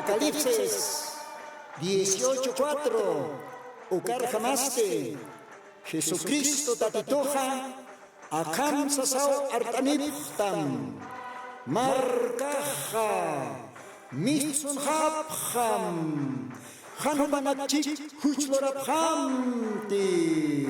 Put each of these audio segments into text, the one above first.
Apocalipsis 18:4. Ukar jamaste. Jesucristo tatitoja. Akam sasaw artaniptam. Markaja. Mitsun hapjam. Hanumanachik huchlorabhamti.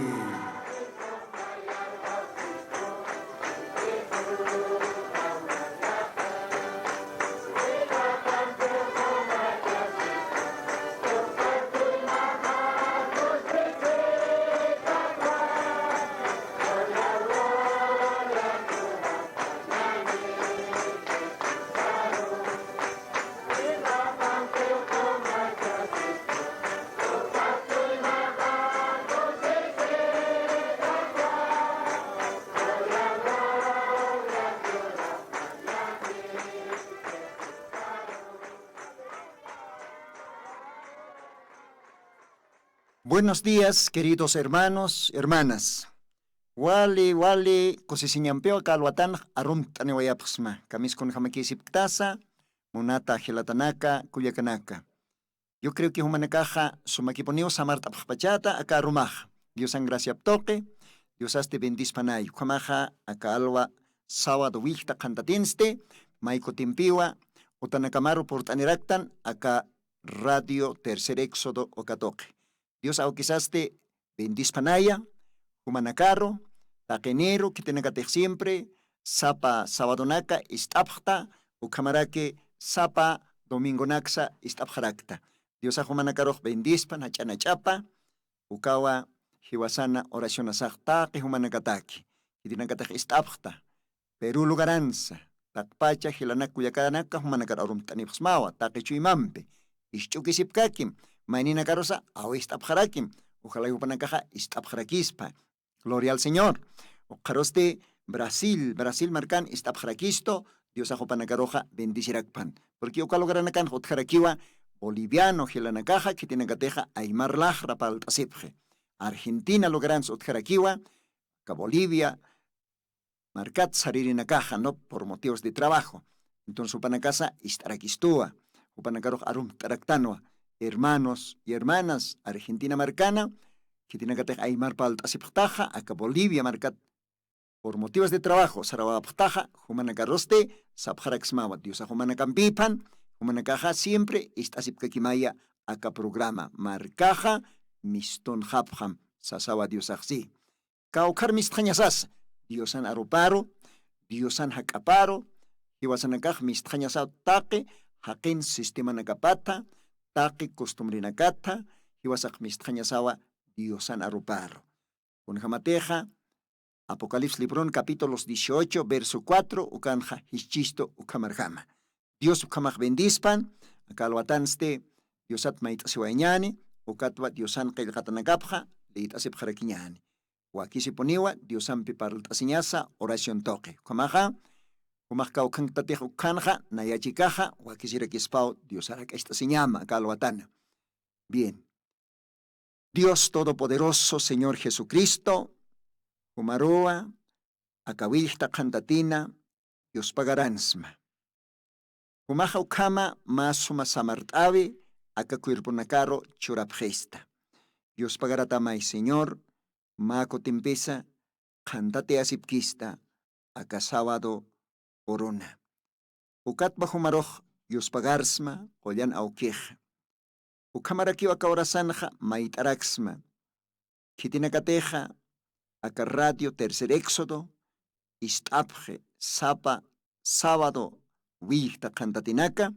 Buenos días, queridos hermanos, hermanas. Wali, kusisiñampeo kalwatan arum tanewayapsma. Kamis con jamakisip tasa, munata gelatanaka, kuyakanaka. Yo creo que humanakaja sumakiponio samarta pachata acá rumaj. Dios an gracia toque, Dios aste bendispanay. Kamaja acá alwa sábado wichta cantatinste, maiko timpiwa, utanakamaru por taneraktan acá radio tercer éxodo okatoque. Dios auquisaste bendispanaya, humanacaro, taquenero, que tenga siempre, sapa sabadonaka, istapjta, o camarake, sapa domingonaxa, istapjarakta. Dios a humanacaro bendispan, hachana chapa, ukawa, hiwasana, oración asakta, que humanacataki, que tenga istapjta, Perú lugaranza, takpacha, hilanakuyakadanaka, humanacaro tanipsmawa, taquechuimampe, ischukisipkakim, Mainina carosa, aho istapjarakim. Ojalá yo panakaja istapjarakispa. Gloria al Señor. Ojaroste Brasil marcan istapjarakisto. Dios ajo panakaroja bendicirakpan. Porque yo calogranakan hotjarakiwa boliviano gilanakaja que tiene gateja aymar lajra para el tasipje. Argentina logran hotjarakiwa que Bolivia marcat saririnacaja, ¿no? Por motivos de trabajo. Entonces upanacasa istarakistua. Upanakaroja arum taraktanwa. Hermanos y hermanas, Argentina marcana, que tiene que tener Aymar Paltasiptaja, acá Bolivia marcat por motivos de trabajo, Sarawaptaja, Humanacaroste, Sapjaraxmawa, Dios a Humanacampipan, Humanakaja siempre, Istasipkakimaya, acá programa, Marcaja, Miston Hapjam, Sasawa Dios Axi. Kaukar Mistrañasas, Diosan Aroparo, Diosan Hakaparo, Hiwasanakaj Mistrañasao Taque, Haken Sistema Nakapata, Taki costumbre nakata, hiwasak mistrañasawa Diosan aruparo. Con jamateja, Apocalipsis Librón, capítulos 18, verso 4, ukanja hischisto ukamarjama. Dios ukamaj bendispan, akalwatanste, Diosat maitasiwañani, ukatwa Diosan kailkatanakapja, leitasip jarakiñani. Wakisiponiwa, Diosan piparltasiñasa, oración toque. Kamaja, Kumaka ukangtatej ukanja, nayachikaja, wakisira kispao, Dios hará que esta se llama, calvatana. Bien. Dios Todopoderoso, Señor Jesucristo, Humaroa, Akawilta cantatina, Dios pagaransma. Humaja ukama, masuma samartavi, akakuirpunakaro, churapgesta. Dios pagaratamay, Señor, mako timpesa, cantate asipkista, aka sábado, Corona. Ukat bahumaroj yuspagarsma, Oyan auqueja. Ukamarakiwa kaorasanja, maitaraxma. Kitinakateja, acá radio tercer éxodo, istapje, sapa, sábado, wihta cantatinaka.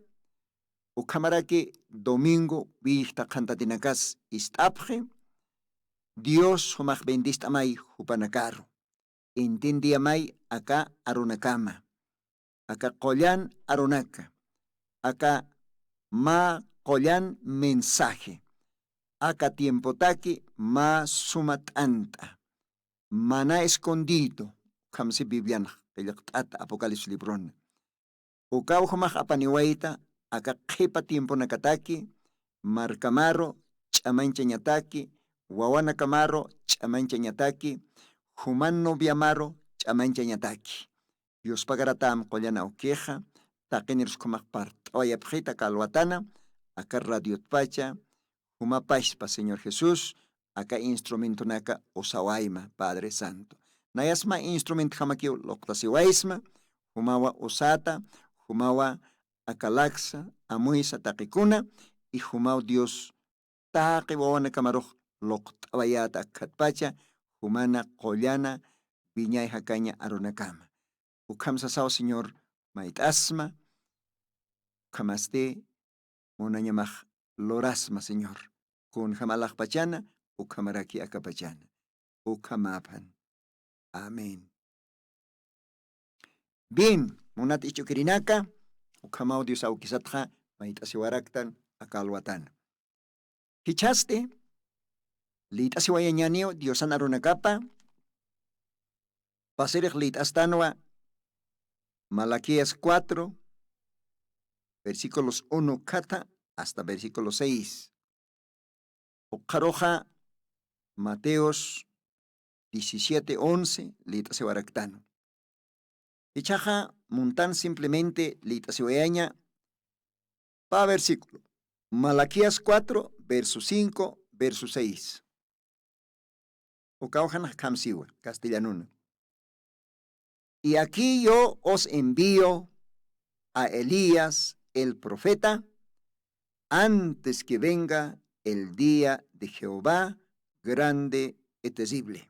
Ukamaraki, domingo, wihta cantatinakas, istapje. Dios humaj bendistamay, hupanakaro. Entendiamay, acá arunakama. Acá collan aronaka, acá ma collan mensaje, acá tiempo taki ma sumatanta, mana escondido, kamsi bibliana, kayaktat Apocalipsis Librón. Ukaw humaj apaniwaita, acá kepa tiempo nakataki, marcamaro, chamancha ñataki, wawana camaro, chamancha ñataki, human noviamaro, chamancha ñataki. Dios pagaratam collana o queja, taquenir kumak part, oya pjita calwatana, acá radio pacha, huma pashpa, Señor Jesús, acá instrumento naka osawaima, Padre Santo. Nayasma instrumento hamakio loktasiwaisma, humawa osata, humawa akalaxa, amuisa takikuna, y humau Dios taqi wawana kamaroj loktawayata akatpacha, humana qollana, viñay hakaña arunakama. Ukamsa sao, Señor, maitasma, ukamaste, monanyamaj lorasma, Señor. Kun hamalaj pachana, ukamaraki akapachana. Ukamapan. Amén. Bien, monat ichukirinaka, ukamau Dios aukisatja, maitasiwaraktan, akalwatan. Hichaste, litasiwayanyanio, Diosan arunakapa, pasirij litastanwa, Malaquías 4, versículos 1 kata hasta versículo 6. Okaroja Mateos 17:11, litasiwaraktan. Ichaja montan simplemente litasiwayaña pa versículo. Malaquías 4, verso 5, verso 6. Okaujan kamsiwa, castellano. Y aquí yo os envío a Elías, el profeta, antes que venga el día de Jehová grande y terrible.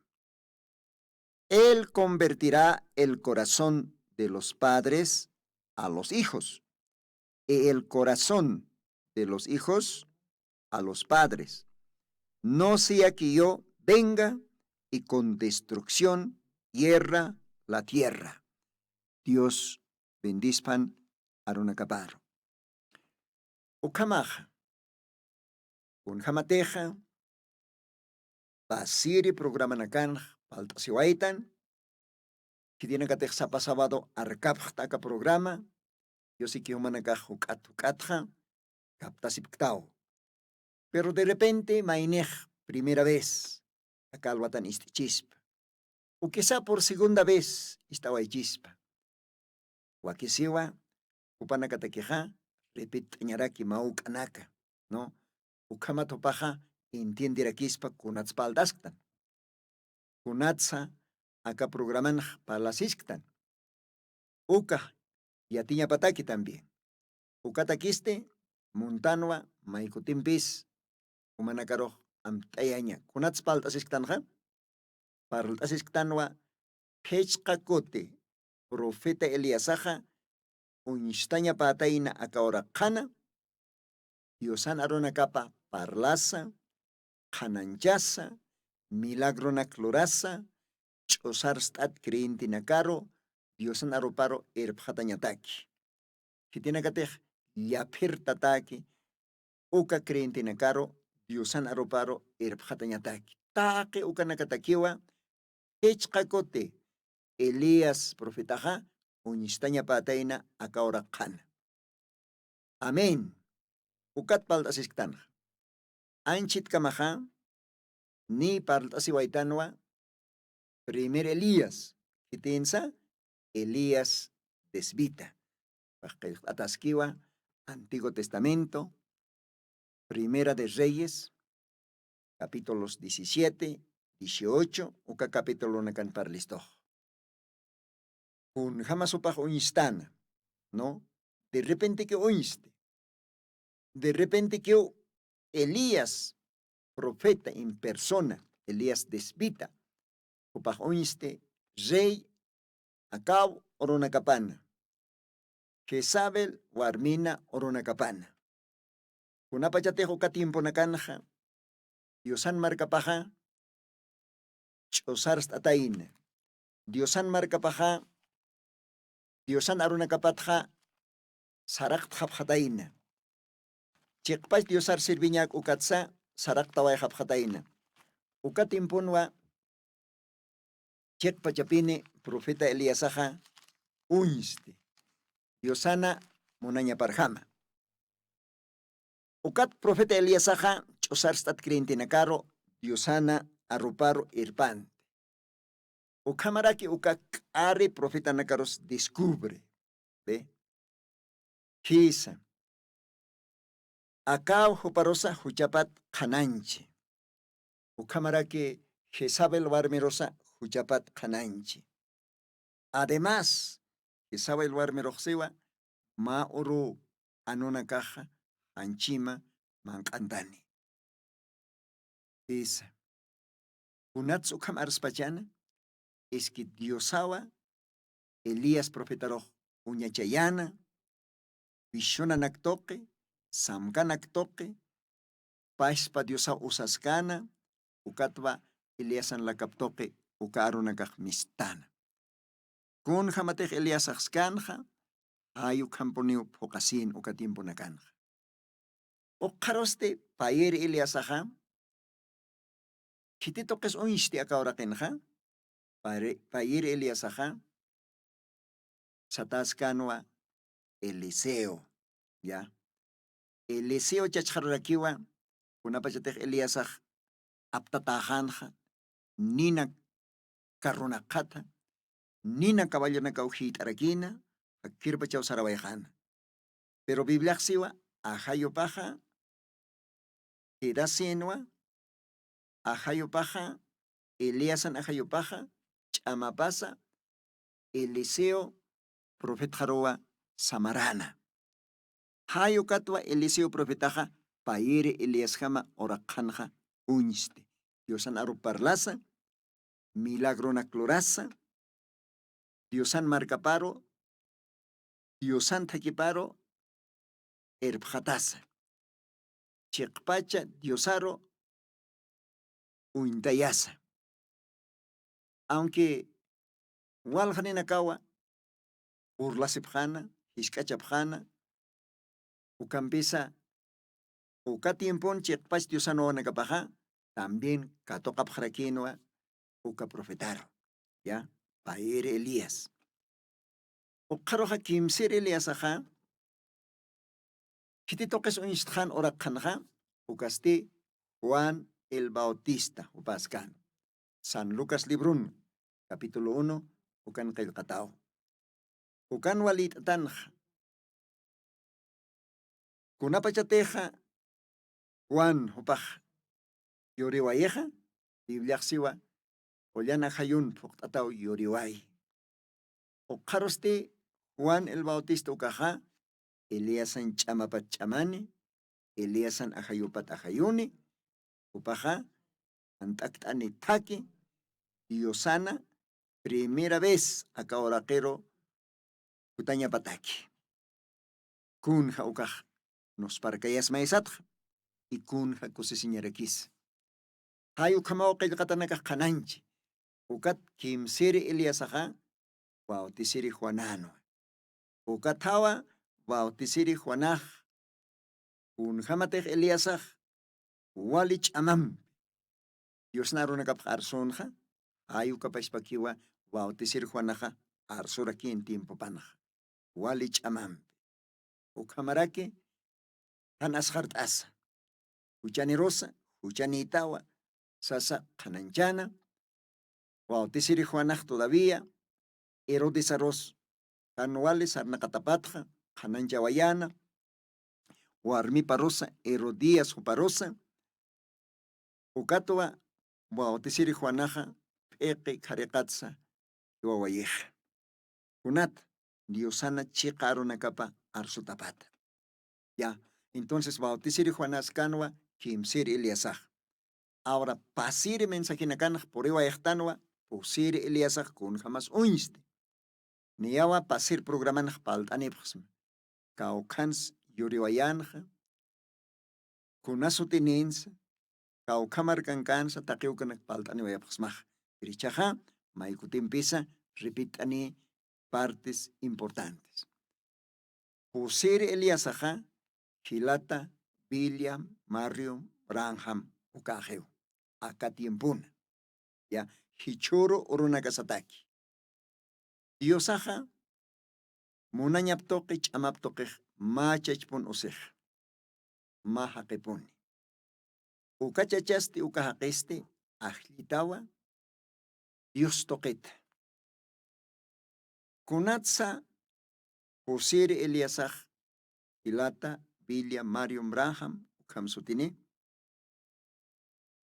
Él convertirá el corazón de los padres a los hijos y el corazón de los hijos a los padres. No sea que yo venga y con destrucción hierra la tierra. Dios bendispan arunakaparo. Ukamaja, unjamateja, pasiri programa nakan, paltasiwaitan, que tiene que tener sábado arcapta programa, yo sí que humanaka ukatja, captasiptao. Pero de repente, mainej, primera vez, acá alwatan istichispa. O quizá por segunda vez, estaba chispa. Wakisiwa, upanakatakeja, repit ñaraki maukanaka, ¿no? Ukamatopaja, entiende quispa kunatspaldastan. Kunatsa, acá programan palasistan. Uka, yatiña pataki también. Ukatakiste, montanwa, maikutimpis, umanakaro, amtayaña. Kunatspaldasistanja, parlasistanwa, pechkakote, profeta Eliasaja, unishtaña pataina akaora kana, Diosan arona capa parlasa, kananchasa, milagrona clorasa, chosar stat creyente nakaro, Diosan aroparo erpjatañataki. Que tiene que ter yapirtataki, uka creyente nakaro, Diosan aroparo erpjatañataki. Take uka nakatakiwa, echkakote, Elías profetaja, unishtaña pataina akaora kana. Amén. Ukat paltasisktana. Anchit kamaja, ni paltasiwaitanwa, primer Elías, que tensa, Elías desvita. Ataskiwa, Antiguo Testamento, Primera de Reyes, capítulos 17, 18, uka capítulo nakan parlisto. Un jamasupaj unistana, ¿no? De repente que uniste. De repente que Elías, profeta en persona, Elías desvita, upaj uniste, rey, Acab, oronacapana, Jezabel, Warmina, oronacapana. Kunapachatejo katimpo nakanja, Diosan marcapaja, chosar stataina. Diosan marcapaja, Diosan aronacapatja, sarak hapjataina. Chikpach Diosar sirviñak ukatsa, sarak taway hapjataina. Ukatimpunwa, chikpachapine, profeta Eliasaja, unste. Diosana, monaña parjama. Ukat profeta Eliasaja, chosar stat creyente nakaro, Diosana, arroparo irpante. Ukamaraki ukak are profeta nakaros descubre. ¿Ve? Kisa. Acá huparosa huchapat kananchi. Ukamaraki Jezabel warmirosa huchapat kananchi. Además, Jezabel warmiroxiwa ma uru anuna caja anchima mancantani. Esa. Unatsu kam arspachana es que Diosawa Elías profetaro uñachayana vishona naktoque samkanaktoque paispa Diosa usaskana ukatwa Eliasan lakaptoque ukarunakaj mistana. Kun hamatej Elias axkanja ayu kamponiu pokasin ukatimpo nakanja. Okaroste payer Elias aja kititoques unishti akaurakenja payer Elias aja sataskanwa Eliseo, ya. Eliseo chacharrakiwa kunapachatej Eliasaj aptatajanja nina karronakata nina caballo nakauhit arakina kirpachau sarabayjana. Pero Biblia siwa ajayo paja edasienwa ajayo paja Eliasan ajayo paja chamapasa Eliseo profeta jaroa samarana. Hayo katwa Eliseo profetaja paire Elias jama orakanja uniste. Diosan aruparlasa, milagrona clorasa, Diosan marcaparo, Diosan taquiparo, erbjatasa. Chekpacha Diosaro uintayasa. Aunque waljanenakawa urlasipjana, iskachapjana, ucampisa ucatiempon chekpach Diosano nakapaja, también katokapjaraquinoa uka profetaro, ya, paere Elías. Ukaroja kimser Elías aja, kititoques unistjan orakanja, ukaste Juan el Bautista, upascan. San Lucas Librun, capítulo 1, ukan qilqatao. Ukan walit tanja. Kunapachateja Juan upaj yoriwayeja, Biblia siwa, Ollana hayun puktatao yoriway. Ukaroste Juan el Bautista ukaja, Eliasan chamapat chamani, Eliasan ajayupat ajayuni, upaja, antaktani taki, Diosana, primera vez acá oraquero, Kutaña pataki. Kunja ukaj, nos parcayas maesatja, y kunja kusisiñarakis. Hayu kamao qillqatanakaj kananchi, ukat kimsiri Elias aja, bautisiri Juanano. Ukatawa, bautisiri Juanaj, kunjamatej Eliasaj, walich amam. Dios narunakap arsonja, hayu kapashpakiwa, bautisiri Juanaja, arsuraki en tiempo panaja. Walich amam. Ukamarake, anashart asa. Huchani rosa, huchani itawa, sasa kananchana, bautisiri Juanaj todavía, Herodes Aros, anuales arnacatapatja, kananchawayana, Warmi parosa, Herodías uparosa, Ukatoa, bautisiri Juanaja, Peque Carecatza, Yuawayeja. Kunat, Diosana chicaronacapa arsutapata. Ya, entonces bautisiri Juanas canua, kimsiri Eliasaj. Ahora, pasiri mensajinacanaj por Iwayajanua, pusiri Eliasaj kun jamás uniste. Niawa pasir programanaj paltanipxma. Kaukans yuriwayanja, kunasutinensa, kaukamar kankansa, taqiukanak paltaniwayapxmaj. Richaja, maikutimpisa, repitani partes importantes. Pusir Eliasaja, Gilata, William, Mario, Branham, Ukajeu, Akatiempuna, ya, Hichoro Urunakasataki. Diosaja, Munañaptoque, Chamaptoque, Machachpun Usej, Mahakepuni. Ukachachasti, Ukahakeste, Ajlitawa, Dios toqueta. Kunatsa, Pusir Eliasaj, Gilata, William Marion Branham, ukam sutini.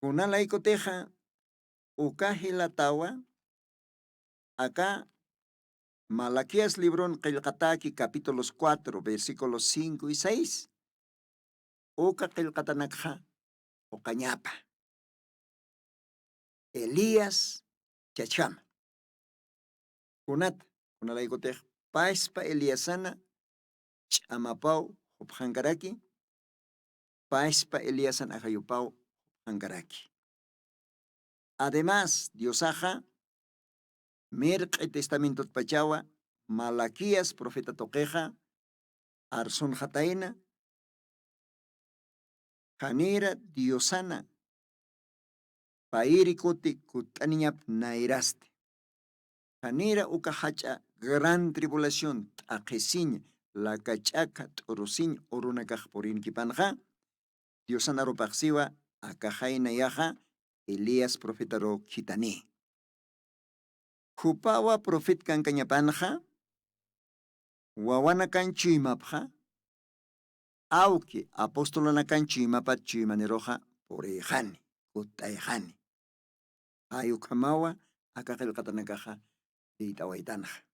Kunala ikoteja, ukahilatawa, acá Malaquías libron qilqataki capítulos 4, versículos 5 y 6. Uka qilqatanakja, ukañapa. Elías chacham. Kunat, kunala ikotej, paispa Eliasana, chamapau, upjankaraki, paispa Eliasan ajayupau, upjankaraki. Además, Diosaja, Merq testamento pachawa, Malaquías, profeta toqueja, Arson Jataina, Janira Diosana, Pairi kuti kutaniñap nairaste. Janira ukahacha gran tribulación, akesiñ, la cachaca, torosiñ, orunakaj porin kipanja, Diosana ropaxiwa, akajaina yaja, Elías profetaro kitani. Kupawa profet kan kanyapanja, wawana kan chuimapja, auki apostolana kan chuimapat chuimaneroja, porejani, kutaejani. Ayukamawa, akakilkatanakaja, itawaitanja.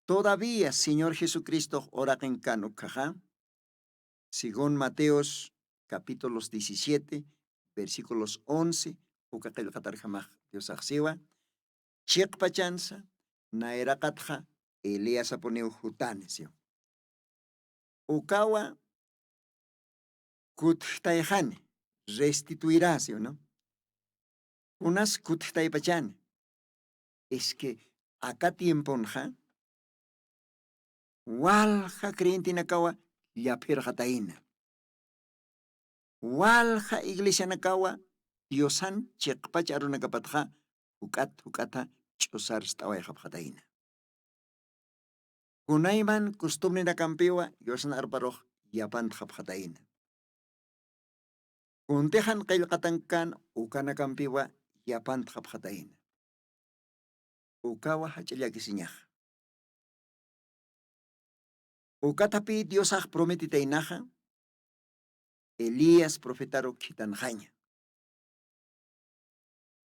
Todavía, Señor Jesucristo, ora en canucaja, según Mateos capítulos 17, versículos 11, ukakilkatarjamaj, Dios axiwa, Chikpachanza, Naerakatja, Elías aponeu jutanesio. Ukawa, kuttaejani, restituirás, ¿no? Unas kuttaepachan. Es que acá tiempo, walja creyente nakawa, yapirjataina. Walja iglesia nakawa, Diosan chekpach arunakapatja, ukata, chusar stawajapjataina. Kunaiman costumbre na campewa, Diosan arparoj, yapan japjataina. Kuntejan kailkatankan, ukana campewa, yapan japjataina. Ukawa hachaliakisiñaj. Ukatapi Diosaj prometitainaja, Elías profetaro kitanjaña.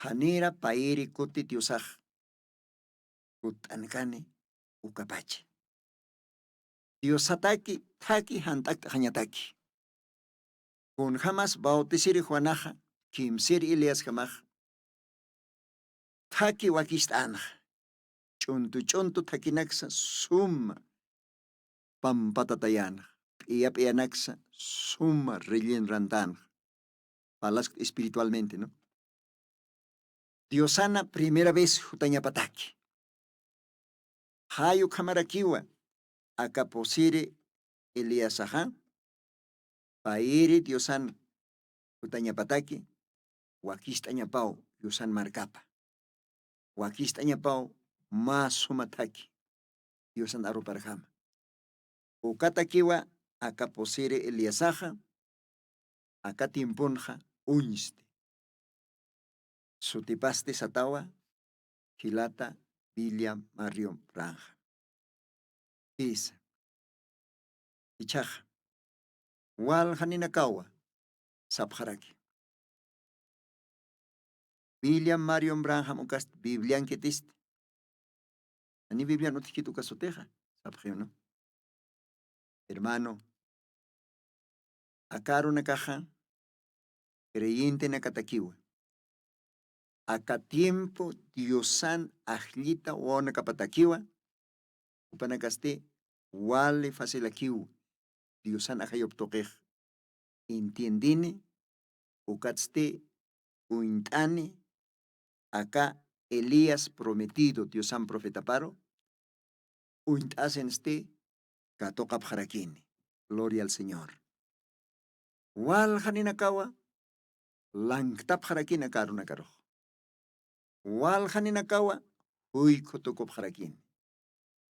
Janira pairi kuti Diosaj, kutankane, ukapache. Diosataki, taki hantak hañataki. Kun jamás bautiziri Juanaja, kimsir Elías jamaj, taki wakistana. Chuntu takinaksa suma pampatatayana. Pianaksa suma rellien rantan. Palas espiritualmente, ¿no? Diosana primera vez hutañapataki. Hayu kamarakiwa. Akaposiri Elías aja. Pairi Diosan hutañapataki. Wakistañapau Diosan marcapa. Wakistañapau más sumataki. Diosan aruparjama. Ukatakiwa akaposiri Eliasaja. Akatimpunja unste. Sutipaste satawa. Hilata William Marion Branham. Isa. Ichaja. Wal haninakawa. Sapjaraki. William Marion Branham ukast Biblian ketiste. Ani Biblia no tikitu kasoteja. Sapjeo, ¿no? Hermano. Acá una caja. Creyente na katakiwa. Acá tiempo Diosan ajlita wana kapatakiwa. Upanakaste wale fasilakiwa. Diosan ajayoptokej. Entiendine. Ukatste uintane. Acá Elías prometido, Diosan profeta paro. Uintasenste katokapjarakini. Gloria al Señor. Wal haninakawa. Langtapjarakina karunakaro. Wal haninakawa. Huy kotokopjarakin.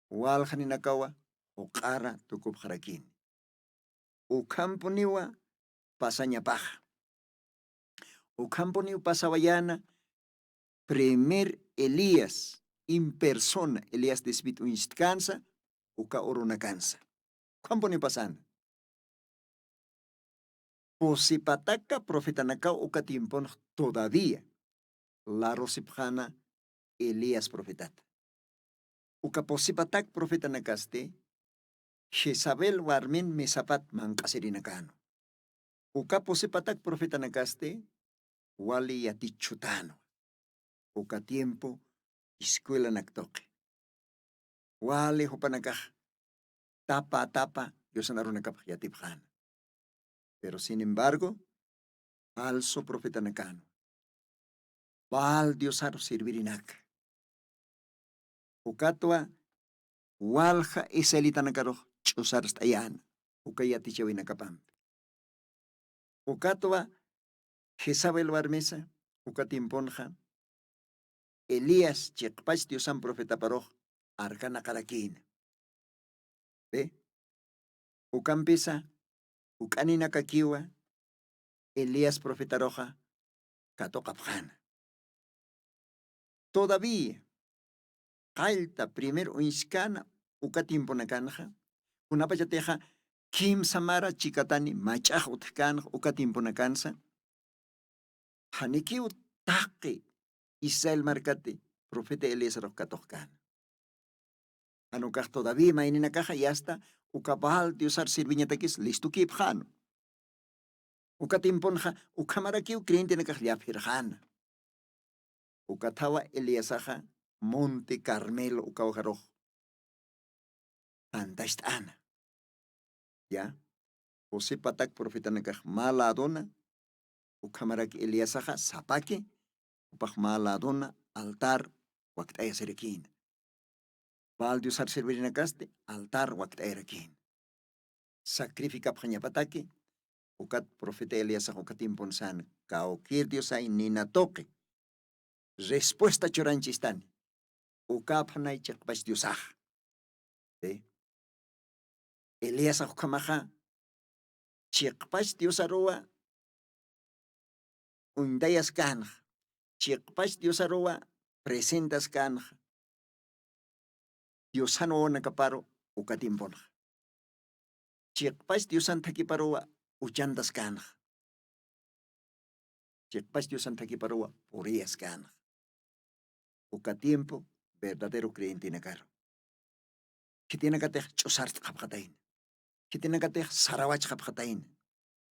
Wal haninakawa. Okara tokopjarakin. Ukamponiwa pasañapaja. Ukamponiwa pasawayana. Primer Elías en persona. Elías de Espíritu inscansa. Uka oronacansa. Ukamponiwa pasana. Posipataka profeta naka uka tiempon todavía. La rosipjana Elías profetat. Uka posipatak profeta nakaste. Jezabel warmin mesapat mankasirinakano. Uka posipatak profeta nakaste. Wali yatichutano. Uka tiempo escuela naktoque. Wali hupanakaj. Tapa yosanarunakap yatipjana. Pero sin embargo, falso profeta nakano. Val diosar servirinak. Ukatwa walja iselita nakaro chusar stayan. Ukayati chawinakapam. Ukatwa Jezabel warmesa. Ukatimponja. Elías chekpach diosan profeta paroj. Arkana karakin. ¿Ve? Ukampisa. Ukanina kakiwa. Elías profeta roja. Katokapjana. Todavía. Alta primero inskana ukatimponakanja. Unapachateja Kim Samara chikatani machaj utkan ukatimponakansa. Hanikiu taqi Israel marcate profeta Elías rokatohkan. Anukaj todavía mainina caja y hasta ukapal diosar sirviñatakis listo kipjano. Ukatimponja ukamarakiu creyente nakaj yapirjana. Ukatawa Elíasaja Monte Carmelo ukawjaroj. Antastana. Ya. José patak profeta nakaj maladona. Ukamarak Elíasaja sapake. Upaj maladona altar waktaya serekin. Val diosar servirinakaste altar waktaya rekin. Sacrifica panyapatake. Ukat profeta Elíasaja ukatimpon san. Kaokir diosay ninatoke. Respuesta choranchistani. Ukaphanay chakpas diosaj. Elías ukamaja chikpas diosaroa undayas kanj. Chikpas diosaroa presentas kanj. Diosano nakaparo ukatimponj. Chikpas diosan takiparoa uchandas kanj. Chikpas diosan takiparoa purias kanj. Ukatiempo verdadero creyente nakaro. Kitina katej chosar kapkatain. Kitina katej sarawach kapkatain.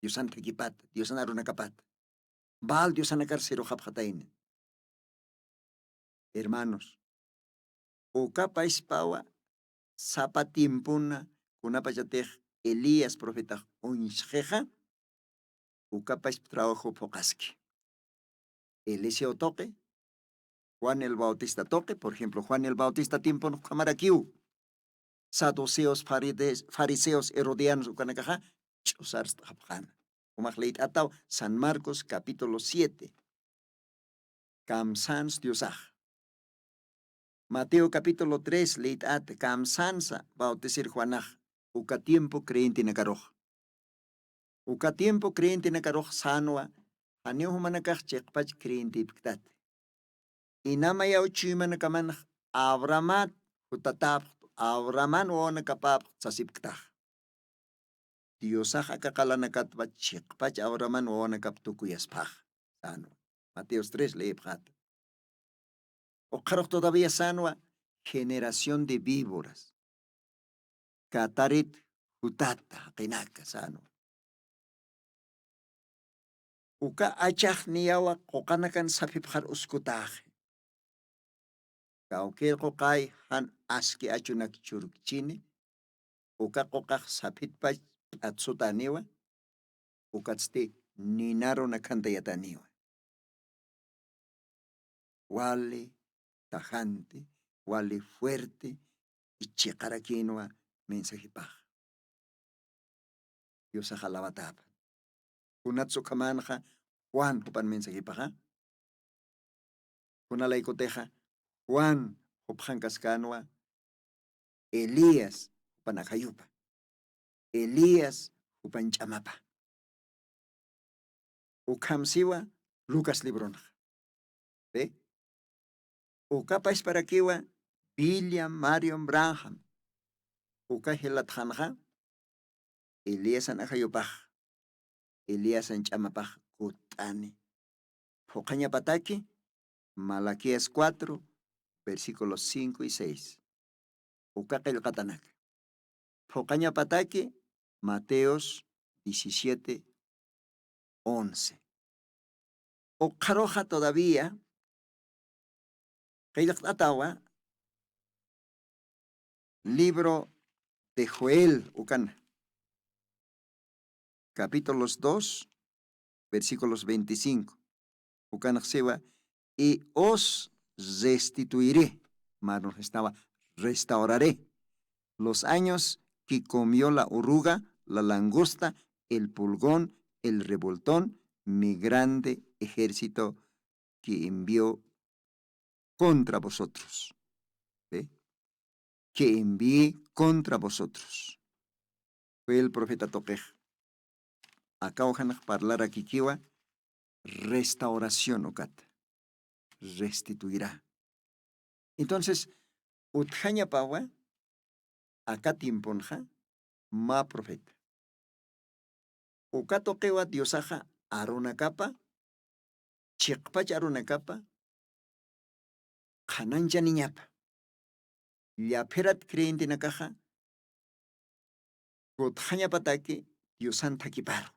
Diosan takipat, diosan arunakapat. Bal diosan nakar siro kapkatain. Hermanos, ukapais pawa sapatimpuna kunapachatej Elías profeta uncheja ukapais trabajo pokaski. Eliseo toque, Juan el Bautista toque, por ejemplo, Juan el Bautista tiempo no kamarakiu. Saduceos, fariseos, herodianos, ukanakaja, chusar stapjan. Umachleit atau San Marcos capítulo 7. Kamsans diosaj. Mateo capítulo 3, leit at kamsansa bautizir Juanaj. Uka tiempo creyente nakaroj. Uka tiempo creyente nakaroj sanwa. Haneo humanakaj chekpach creyente piktat. Inama yau chumanakaman Abramat hutatap. Abraman wona kapap sasipktah. Diosaj akakalanakatpa chekpach Abraman wona kaptukuyas-paj. Sano. Mateos 3 leiphat. Okarok todavía sanwa generación de víboras. Katarit hutata kinaka sano. Uka achaj niyawa kokanakan sapipjar uskutaje. Kaukir kokay han aski achunak churukchini. Uka kokaj sapitpach atsutaniwa. Ukatste ninaro nakantayataniwa. Wale tajante, wale fuerte y chekarakinwa mensajipaj. Dios ajalabatap. Kunatso kamanja Juan hupan mensajipaja. Kunalaikoteja Juan hupan kaskanwa. Elías hupan akayupa. Elías hupan chamapa. Ukamsiwa Lucas Librona. ¿Ve? Ukapais para kiwa William Marion Branham. Uka hilat hanja Elías an akayupaj. Elías en chamapaj kutani. Focaña pataki, Malaquías 4, versículos 5 y 6. Ukakel katanak. Focaña pataki, Mateos 17, 11. Okaroja todavía, atawa, libro de Joel, ukan, capítulos 2, versículos 25. Ukan y os restituiré, mano estaba, restauraré los años que comió la oruga, la langosta, el pulgón, el revoltón, mi grande ejército que envió contra vosotros. ¿Ve? Que envié contra vosotros. Fue el profeta Toquej. Acá ojalá hablar aquí kiwa, restauración ocat, restituirá. Entonces, utjaña pawa, acá timponja, ma profeta. Uka toquewa diosaja aruna capa, chiqpach aruna capa, kananja niñapa. Yaperat creyente na caja, utjaña pataki, diosan takiparo.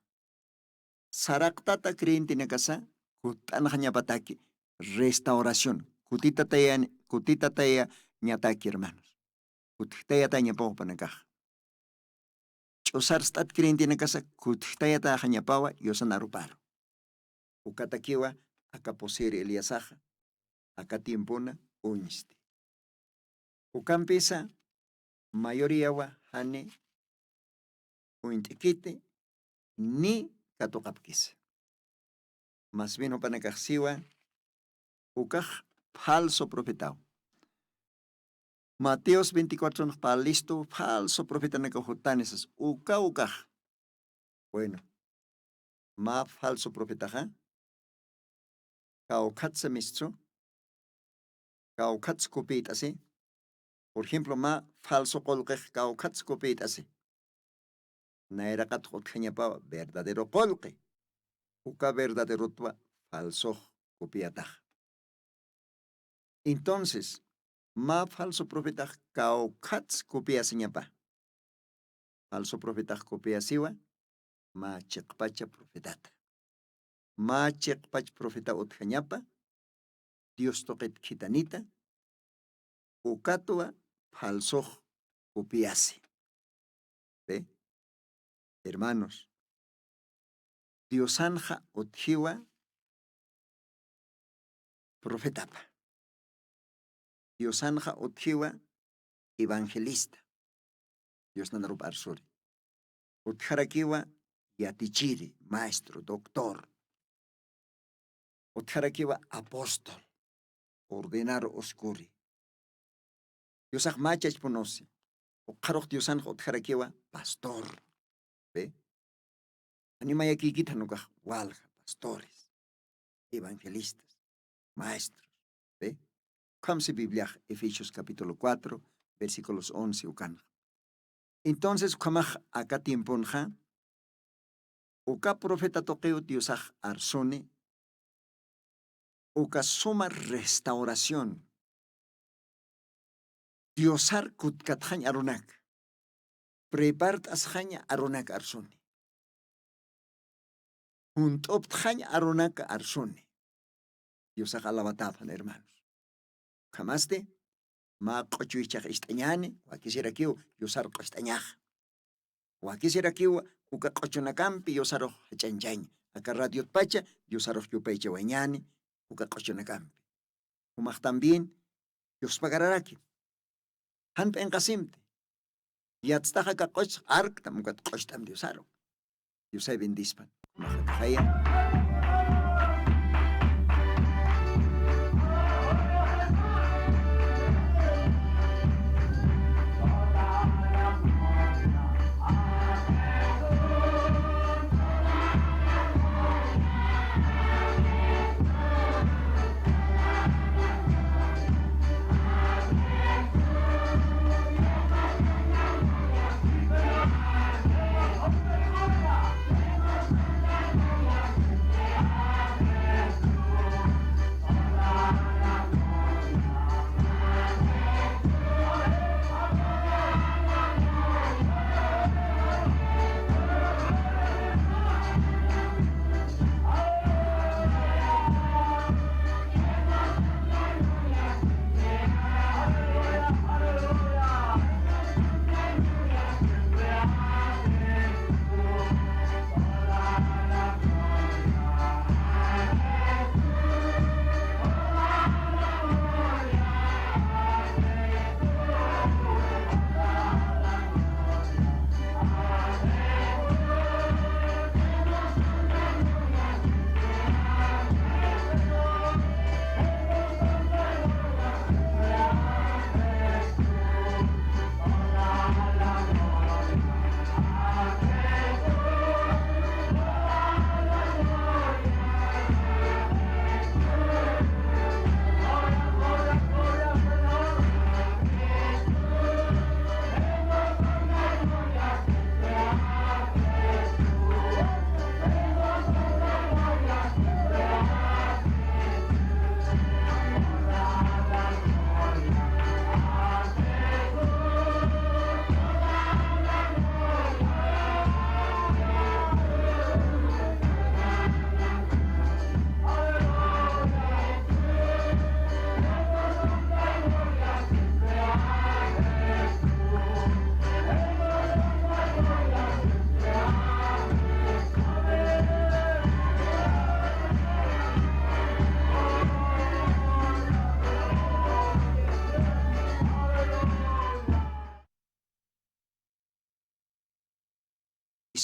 Saraktata creyente na casa, kutanjaña pataki, restauración. Kutita taya ñataki, hermanos. Kutitaya taya ñapawa na caja. Chosar stat creyente na casa, kutitaya taya ñapawa, yosan aruparo. Ukatakiwa, acá posere Eliasaja, acá tiempona, uñiste. Ucampesa, mayoría wa, hane, uintikite, ni katokapkis. Más bien opanakaxiwa, ukaj falso profetao. Mateos 24 nos para listo, falso profeta nakajotanes, ukaj. Bueno, ma falso profeta ha. Kaukatsa mistro, kaukats kopit así. Por ejemplo, ma falso colque, kaukats kopit así. Naera katjotjañapa verdadero colque. Uka verdadero tua falso copiata. Entonces, ma falso profeta kaukats copia señapa. Falso profeta copia siwa, ma chekpacha profetata. Ma chekpach profeta utjañapa, Dios toquet kitanita, ukatua falso copiase. ¿Ve? Hermanos, Diosanja utjiwa profetapa. Diosanja utjiwa evangelista. Dios nanarup arsuri. Utjarakiwa yatichiri, maestro, doctor. Utjarakiwa apóstol, ordenar oscuri. Diosaj machach ponosi. Ukarok Diosanja utjarakiwa pastor. ¿Ve? Anima aquí quitan walja, pastores, evangelistas, maestros. ¿Ve? Kamsi Biblia, Efesios capítulo 4, versículos 11 ukan. Entonces, kamaj acá tiemponja, uka profeta toqueo diosaj arsone, uka suma restauración. Diosar kutkatjañ arunak. Prepart asjañ arunak arsone. Juntoptjañ arunak arsone. Diosaj alabatafan, hermanos. Jamaste, ma cochuichaj istañane, o quisiera que diosar costañaj. O quisiera que uka cochonacampi, diosaro hachanchañ. Acá radio pacha, diosaro yupeche wañane, uka cochonacampi. Umaj también, dios pagararaki. Han en casimte. Yatstaja ka coch arc tamukat cochtam diosaro. Diosai bendispan. Majataya.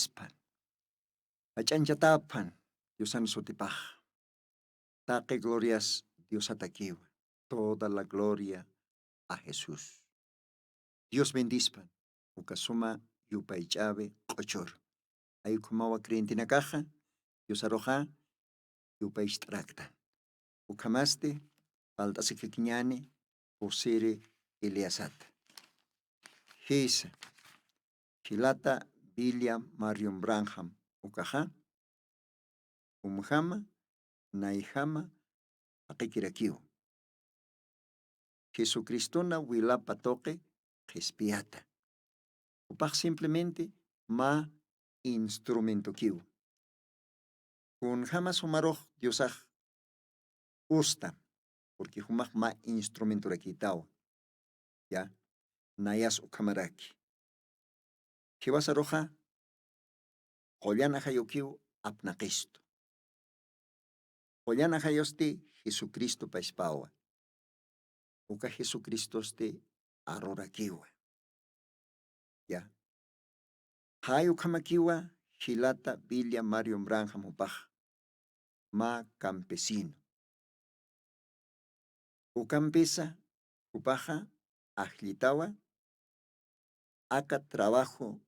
bendispan. Achanchatapan, Diosan sotipaj. Taque glorias, Dios ataquiwa. Toda la gloria a Jesús. Dios bendispan. Ukasuma yupaichave ochor. Ahí kumawa krientina caja, Dios arroja, yupaishtracta. Ukamaste, falta se kiñane, posere Eliasat. Hisa, Hilata, William, Marion Branham, Ukaha, Umhama, Naihama, Akikirakiu. Jesucristona Wilapa toque, Jespiata. Upach simplemente ma instrumento kiu. Kun jamás sumaroj Diosaj usta, porque humaj ma instrumento rakitao. Ya, nayas ukamaraki. Kibasa roja, Jollana hayokiu apnaquisto. Jollana hayosti Jesucristo paispawa. Uka Jesucristo ste arorakiwa. Ya. Hayo kamakiwa Hilata Villa Mario Branham upaj. Ma campesino. Ucampesa upaja ajlitawa aka trabajo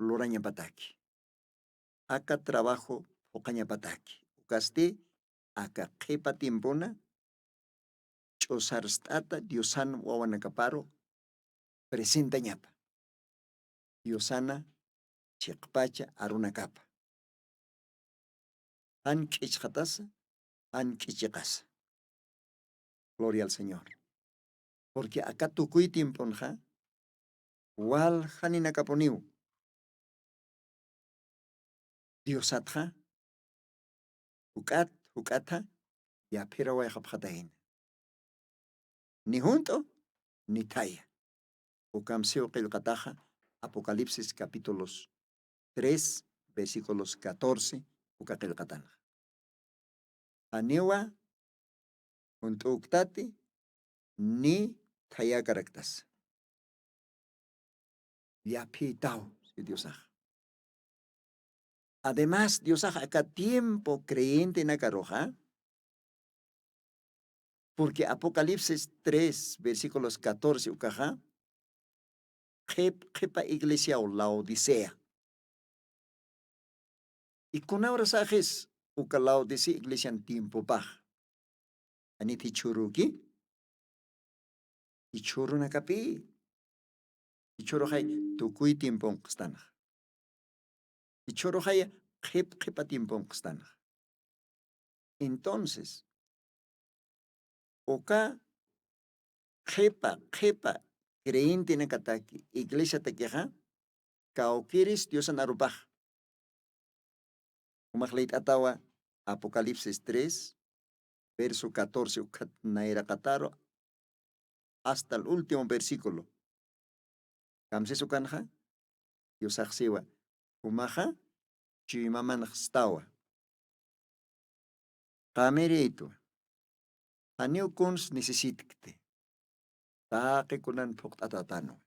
loraña pataki. Aka trabajo okaña pataki. Ukaste aka kepa tiempona chosarstata Diosan wawanakaparo presenta ñapa. Diosana chikpacha arunakapa. An kichkatasa, an kichikasa. Gloria al Señor. Porque acá tukuy tiemponja, wal haninakaponiu. Diosatja, hukata, ya pira wayhapjatahin. Ni junto, ni taya. Ukamseo qilqataja, Apocalipsis capítulos 3, versículos 14, ukaqilqatanja. Aniwa, junto uktati, ni taya karaktas. Ya pitao, si Diosaj. Además, Diosaj acá tiempo creyente en Akaroja, porque Apocalipsis 3, versículos 14, ukaja, jepa iglesia o Laodicea. Y con ahora sajes, uka Laodicea iglesia en tiempo paj. Aniti churuki, y churu nakapi, y churu hay tukui tiempo kstana. Y churu hay jepa tiempo kstana. Entonces, oka jepa creyente en Kataki, iglesia tequeja, kaukiris Dios anarubaj. Umakleit atawa Apocalipsis 3, verso 14, naira kataro, hasta el último versículo. Kamsesu kanja, Dios axiwa, umaja, chimaman stawa. Kamerito, aneu kons necesitikte. Taque kunan pokt atatano.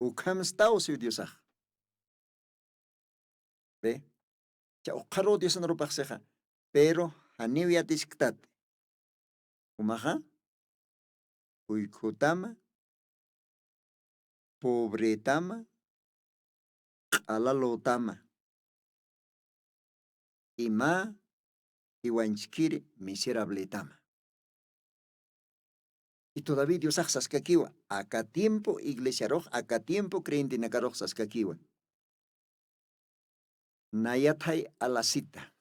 Ukam stau si Dios ah. Ve, ya ukaro Dios anarupakseja, pero aneu ya disktat. Umaja, uikutama, pobretama, alalotama. Ima, iwanchikiri, miserable tama. Y todavía Dios saskakiwa, acá tiempo iglesia roj, acá tiempo creyente nakaroj saskakiwa. Nayatai a la cita.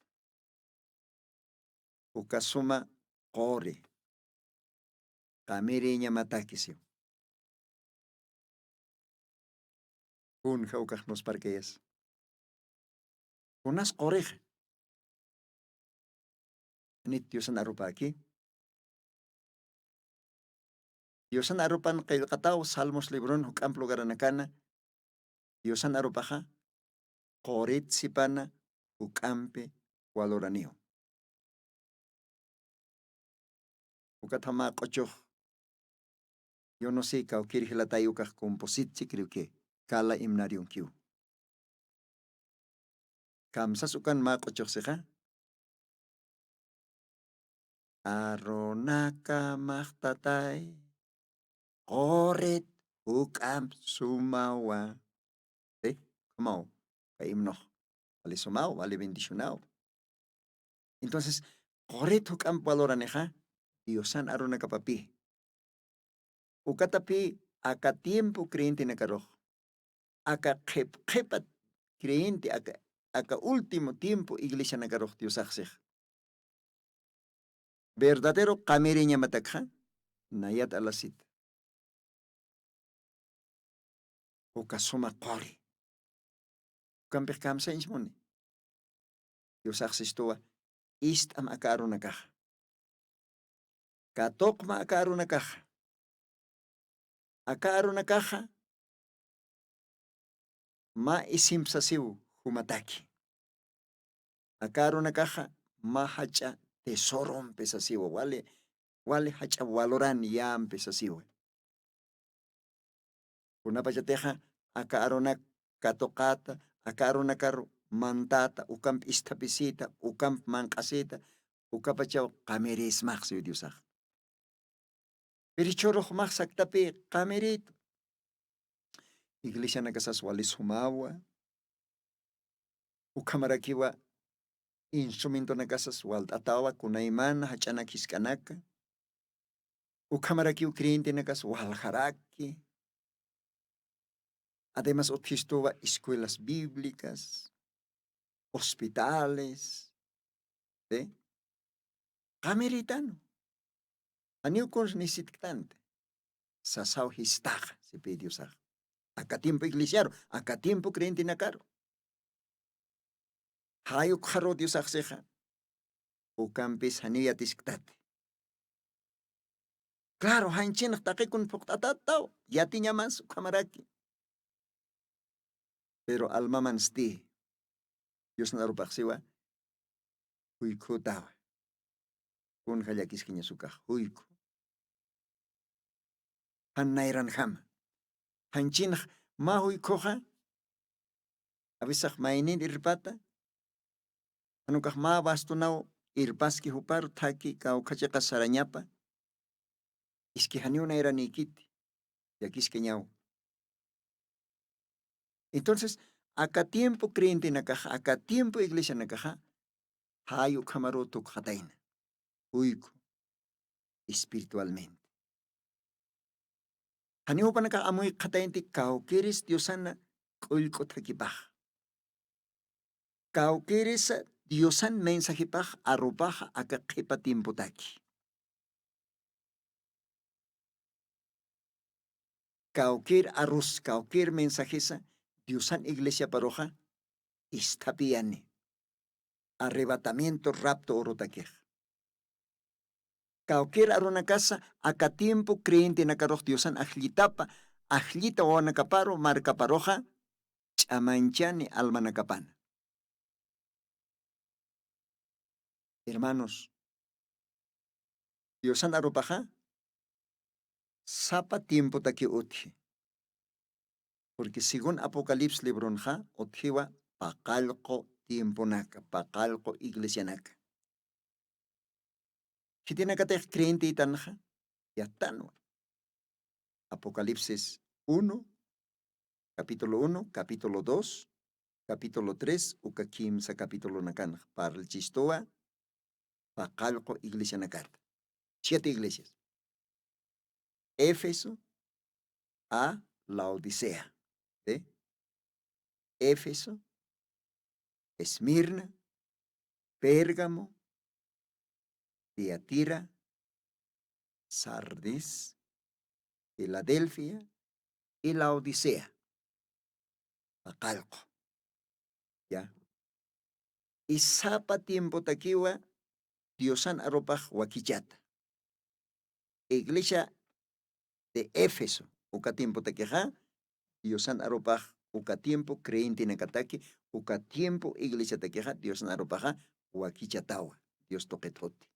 Ukasuma ore. Kamere matakisio. Un jaukaj nos parqueas. Unas oreja. Nit Dios arupa aquí. Dios arupan kail katao salmos libron hukamplo garanakana. Dios arupaja. Korit sipana ukampe waloranio. Ukatama kochoh. Yo no sé, kao kirhilatay ukaj composite, creo que, kala imnarium kiu. Kamsas ukan makochoxeja. Aronaka mahtatay. Oret ukam sumawa. Como himno. Vale sumao, vale bendicionado. Entonces, oret ukam valoraneja. Diosan aronaka papi. Ukatapi aka tiempo creyente nakaro. Aka kepat creyente aka último tiempo iglesia nakaro Dios aksej. Verdadero kamerinya matakha nayat alasit. Uka suma qori. Ukampeh kamsa inchmoni. Dios aksej toa ist am akaru nakah. Katokma akaru nakah. Akaru nakaha ma isim sasiu humataki. Akaru nakaha ma hacha tesoron pesasiwa wale hacha valoran yam pesasiwa. Kunapachateja akaronak katokata akaru nakaru mantata ukamp istapisita ukamp mankasita ukapachaw kameris maxi diosaj. Perichoroh maxak tapi kamerito. Iglesia nakasas walis humawa. Ukamarakiwa instrumento nakasas wal atawa kunaimana hachana kiskanaka. Ukamarakiw creyente nakas wal haraki. Además othistowa escuelas bíblicas, hospitales, ¿sí? Ameritano. Aniu kons nisitktante. Sasau histaja, se pidió saj. Acá tiempo iglesiaro, acá tiempo creyente nakaro. Hayuk haro Dios akseja. Ukampis hania tisktate. Claro, hanchinak takikun poktatatao. Yatinya mas kamaraki. Pero alma mansti. Dios narupaksiwa. Huiku tawa. Kun hayakis kinya suka huiku. Hanairan ham. Hanchinak mahui koha. Abisak mainin irpata. Anukah ma bastunau irpaski hupar taki kau kachaka saranyapa. Iski haniuna era nikiti. Yakis kenyau. Entonces, acá tiempo creyente nakaja, acá tiempo iglesia nakaja, hayu kamaroto kataina. Uiku. Espiritualmente. Haniu panaka amui katainti kau kiris diosana kulko takipah. Kau kiris diosan mensajipah arupah aka kepa tiempo taki. Kaukir arus, kaukir mensajesa, diosan iglesia paroja, istapiani. Arrebatamiento, rapto, orotakej. Kaukir aruna casa, aka tiempo creyente nakaroj diosan ajlitapa, ajlita o nakaparo, marca paroja, chamanchani alma nakapana. Hermanos, diosan arupaja, sapa tiempo taki uti. Porque según Apocalipsis libronja, otjiwa pakalko tiempo naka, pakalko iglesia naka. Si tiene que tener creyente y tanja, ya está, ¿no? Apocalipsis 1, capítulo 1, capítulo 2, capítulo 3, ukakimsa capítulo nakan. Para el chistoa, pakalko iglesia nakat. 7 iglesias. Éfeso a Laodicea. ¿Sí? Éfeso, Esmirna, Pérgamo, Tiatira, Sardis, Filadelfia y Laodicea. Pakalko. ¿Ya? Y sapa tiempo takiwa, diosan aropaj wakichata. Iglesia de Éfeso, uka tiempo takeja, diosan aropaj uka tiempo creyente nakataki, uka tiempo iglesia takeja, diosan aropaja wakichatawa, Dios toquetote.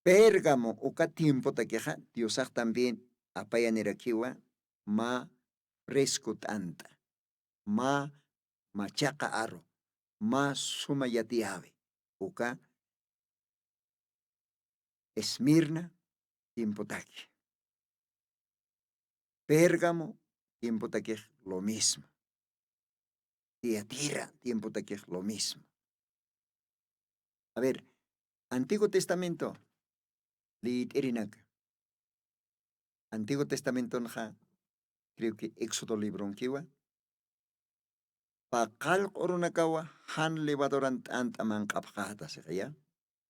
Pérgamo, uka tiempo takeja, diosak también apayanerakiwa ma fresco tanta. ma machaqa aro, ma suma yatiave, uka Esmirna, tiempo taqui. Pérgamo, tiempo taqui lo mismo. Tiatira, tiempo taqui lo mismo. A ver, Antiguo Testamento, liit erinaca. Antiguo Testamento nja, creo que Éxodo libro kiwa. Pakal orunakawa han levadorant ant amang kapkata se kaya.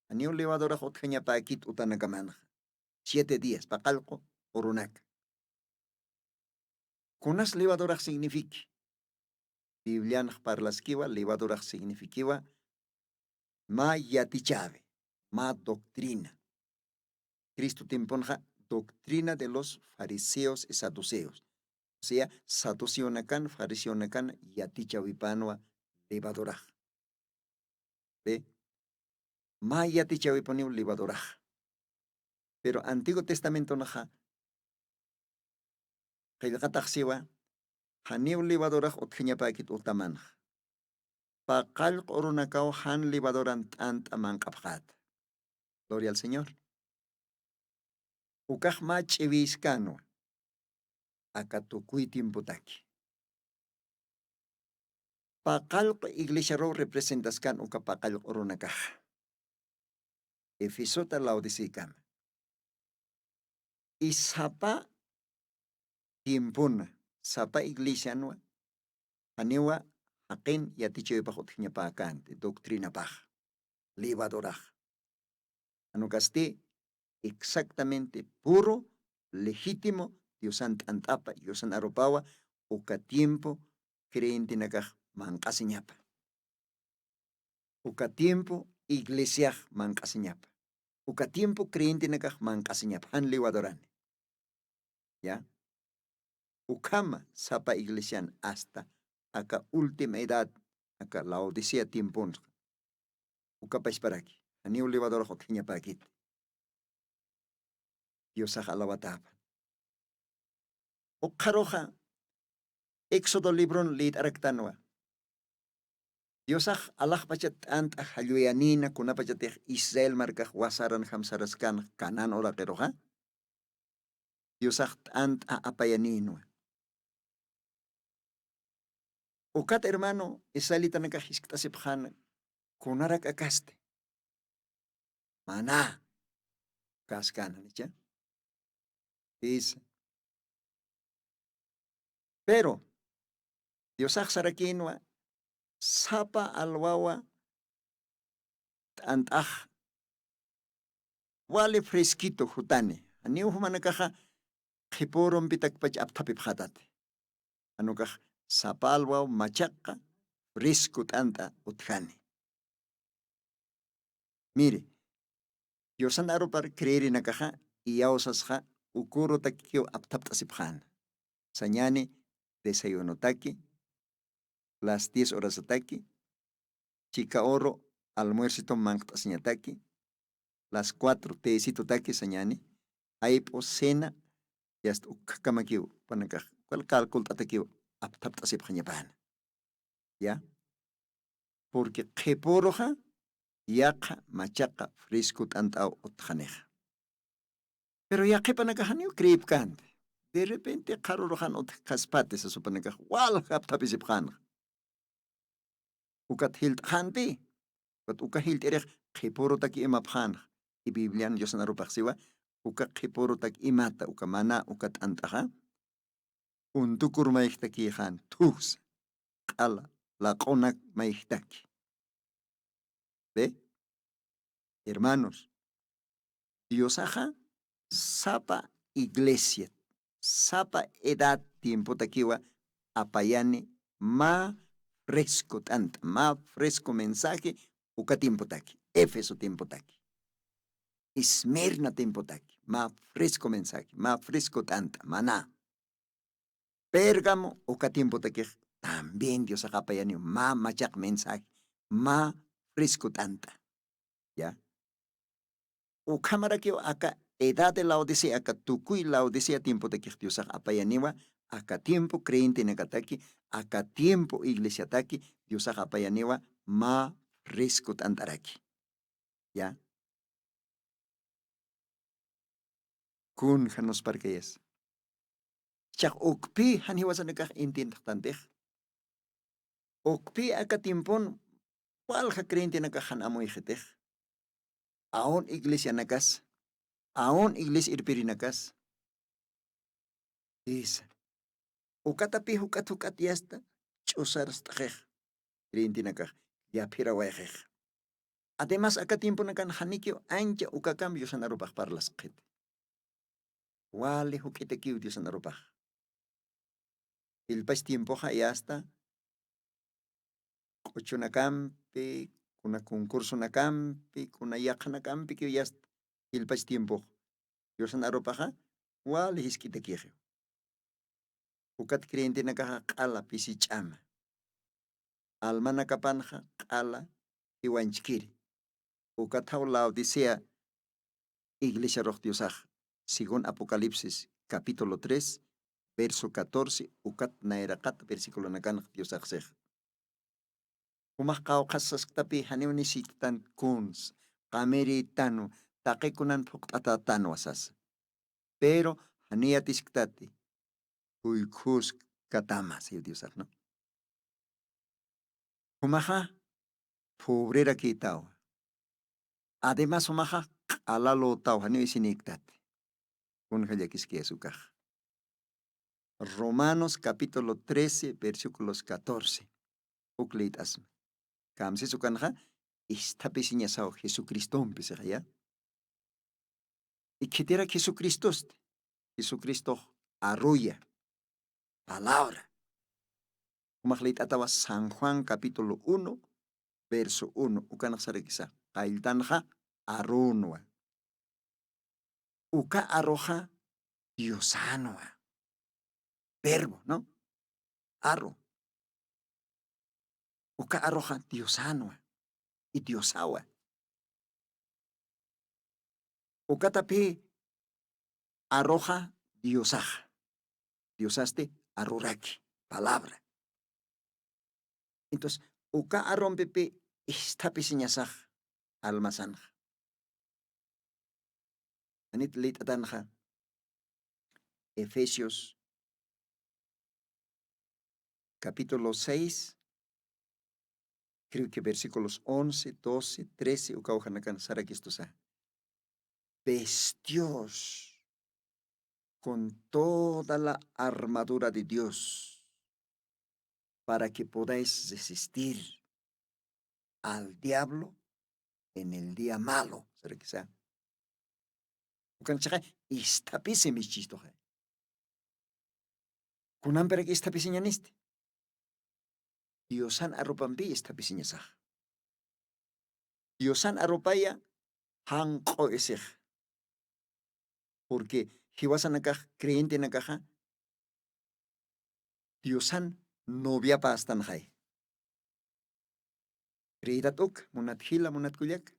Aniu levadora hot kanya pakit utanakaman. 7 días, pakalko orunak. Kunas levadora significa. Biblian parlaskiwa levadora signifikiwa ma yatichave, ma doctrina. Cristo timponja doctrina de los fariseos y saduceos. O sea, saducionacan, fariseonacan, yatichavipanua, levadoraj. ¿Ve? Ma yatichavipanua, levadoraj. Pero Antiguo Testamento naja, kailkataxiwa, haniu levadoraj otjiñapakit utamanj. Pakal orunakao han levadorant ant amankapjat. Gloria al Señor. Ukaj ma chiviscano. Acatucuy tiemputaki. Pakal iglesia ro representaskan uka pakal orunakaj. Efisota laodicicam. Y sapa tiempuna, sapa iglesia no, aniwa akin yatiche pajot paakante, doctrina paj, libadoraj. Anukasti exactamente puro, legítimo, Diosan antapa, Diosan aropawa, uka tiempo creyente nakaj mancasiñapa. Uka tiempo iglesia mancasiñapa. Uka tiempo creyente nakaj mancasiñapa, han liwadorane. ¿Ya? Ukama sapa iglesian hasta acá última edad, acá la odisea tiempo. Uka paisparaki, ani ulivador hokiña pakit. Dios alawatapa. Okaroja, Éxodo libron lit araktanwa. Dios Allah pachat ant haluyanina kuna pachateh Israel markah wasaran hamsaraskan kanan ora keroja. Dios ant apayaninwa. Ukat hermano, esalita nakahisktasiphan kunarak akaste. Mana kaskan nicha. Is pero Dios sarakinwa sapa alwawa antah wale fresquito jutane. Aniu humanakaja hiporon pitak pach aptapip hatate. Anukaj sapa alwaw machaka fresco tanta utjane. Mire, Dios aro para creer en akaja y yaosasja ukuro takio aptaptasiphan. Sañane desayuno taki, las 10 horas ataki, chica oro, almuercito manctasiñataki, las 4 teecito taki sañane, aipo cena, y hasta ukakamakiu, panakaj, cual cálculo atakiu, aptaptasiphanyapan. ¿Ya? Porque keporoja, yaqa, machaqa, frisco tantao utjaneja. Pero ya que panakajaniu creipkante. De repente, karorojan ot kaspate se supone que wal haptapisiphan. Ukat hilt hanpi. Uka hilt erech kiporo tak imaphan. I Biblian Dios narupaksiwa. Uka kiporo tak imata. Uka mana ukat antaha. Untukur maichtaki han. Tus. Kala. La konak maichtaki. ¿Ve? Hermanos. Dios aja. Sapa iglesia. Sapa edad tiempo takiwa apayani ma fresco tanta, ma fresco mensaje uka tiempo taki, Éfeso tiempo taki, Esmirna tiempo taki, ma fresco mensaje, ma fresco tanta, maná. Pérgamo uka tiempo taki, también Dios apayani ma machak mensaje, ma fresco tanta, ¿ya? Ukamara kio aka edad de la Odisea, aka tukui la Odisea tiempo de que Dios apayaniwa, acá tiempo creyente nakataki, acá tiempo iglesia taki, Dios apayanewa ma riskut antaraki. Ya. Kun hanos parkayas. Chak ukpi haniwasanakak intintanteh. Ukpi acá tiempon walja creyente nakahan amoyjeteh. Aon iglesia nakas. Aon iglesia irpirinakas. Is. Ukatapi hukat yasta. Chusar stajej. Creyente nakaj. Ya pira wajej. Además, acá tiempo nakan hanikio ancha ukakambio sanarupaj parlas qit. Wale hukite kiudio sanarupaj. El pas tiempo ya hasta ocho nakampi, kuna concurso nakampi, kuna yak nakampi que ya el pas tiempo. Yo sanarupaja, wale hiskite kije. Ukat creyente nakaja kala pisi chama. Alma nakapanja kala iwanchkiri. Ukat haulao disea Iglesia Roh Diosaj, según Apocalipsis capítulo 3, verso 14, ukat nairakat versículo nakan Diosaj sej. Umakao kasas tapi hanewnisik kuns, kameri tanu, takikunan puktata tanu asas. Pero haniatiskitati, uykus katama, si Diosaj, ¿no? Umaja, pobrera kitao. Además, umaja, alalo tau, hanewisiniktat. Unjayakiskia sukaj. Romanos capítulo 13, versículos 14. Ukleit asma. Kamsi sukanja, istapisinya sao Jesucristo empezar ya. Y que era Jesucristo, Jesucristo arruya, palabra. Umakleit atawa San Juan capítulo 1, verso 1. Ukanak sarikisa. Kailtanja arunwa. Uka arroja diosanoa. Verbo, ¿no? Arro. Uka arroja diosanoa. Y diosawa. Uka tapi arroja diosaj. Diosaste arruraki. Palabra. Entonces, uka arrompepe istapisiñasaj almasanj. Anit leit atanja. Efesios capítulo 6, creo que versículos 11, 12, 13, ukauhanakan sarakistosa. Vestios con toda la armadura de Dios para que podáis resistir al diablo en el día malo. ¿Será que sea? Ukan chaka istapise mis chistoja. Kunan para que istapisiñaniste. Diosan arropampi istapisiñasaj. Diosan arropaya hanko esej. Porque hiwasan nakaj, creyente nakaja, Diosan novia pastan hay. Creídatuk, munat hila, munat kuyak.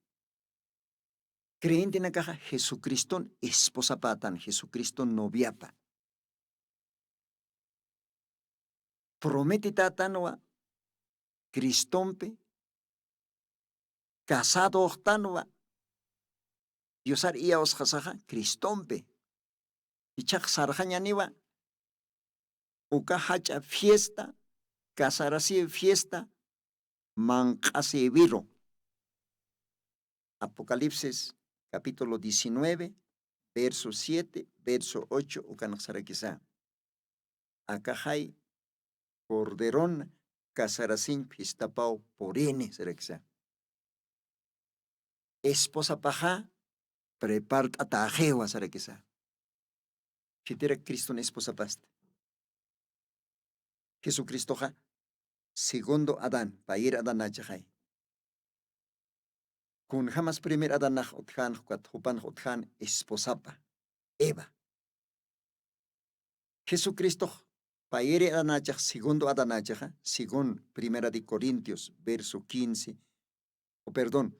Creyente nakaja, Jesucristo esposa patan, Jesucristo noviapa. Prometi tatanwa, Cristompe, casado octanwa, Diosar ia os jasaja, Cristompe. Ichak sarjañaniwa, uka hacha fiesta, casarasi fiesta, mancase viro. Apocalipsis capítulo 19, verso 7, verso 8, ukanaxaraquisa. Acá hay corderón, casarasin, pistapao, porene, saraquisa. Esposa paja, prepart atajewa, saraquisa. Chitera Cristo en esposa pasta. Jesucristo ja, segundo Adán, pair Adán nachajay. Kun jamás primer Adán nach otjan, jupan otjan, esposapa, Eva. Jesucristo, pair Adán nachaj, segundo Adán nachaja, según Primera de Corintios, verso 15, o perdón,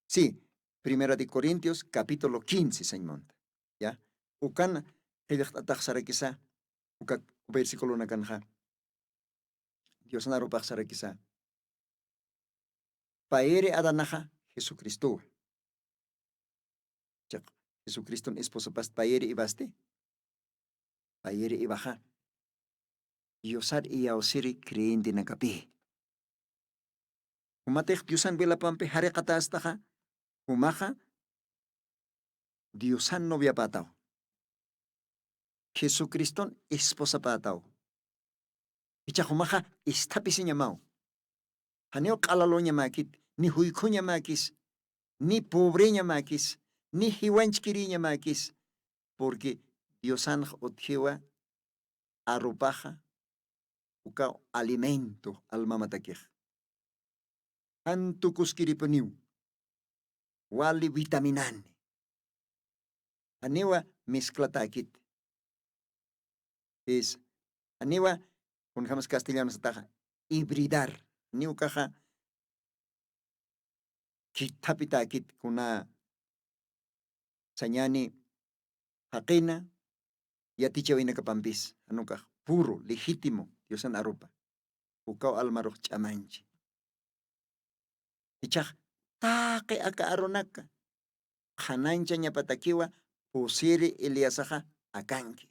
sí, Primera de Corintios, capítulo 15, señor. ¿Ya? Ukan, quizá Uka versículo na kanja. Dios narupak sarakisa. Paere adanaja Jesucristo. Jesucristo esposo past paere ibaste. Paere ibaja. Diosar iya osiri creyente na kapi. Umatek Diosan bela pampe hare kata astaja. Umaja Diosan novia patao. Jesucristo esposa patao. Icha umaja istapisinya mau. Haneo kalalonya makit, ni huikunya makis, ni pobrenya makis, ni hiwanchkirinya makis, porque Diosan otjewa arropaja uka alimento alma matakej. Antu kuskiriponiu, wali vitaminane. Anewa mezclatakit. Es, anewa, con jamás castellano sataja, hibridar. Niu caja kitapitakit kuna sanyani hakena yatichawina kapampis anuka puro legítimo Diosan arupa ukao almaroh chamanchi ichaj take aka aronaka hanancha ñapatakiwa posiri Eliasaja akanki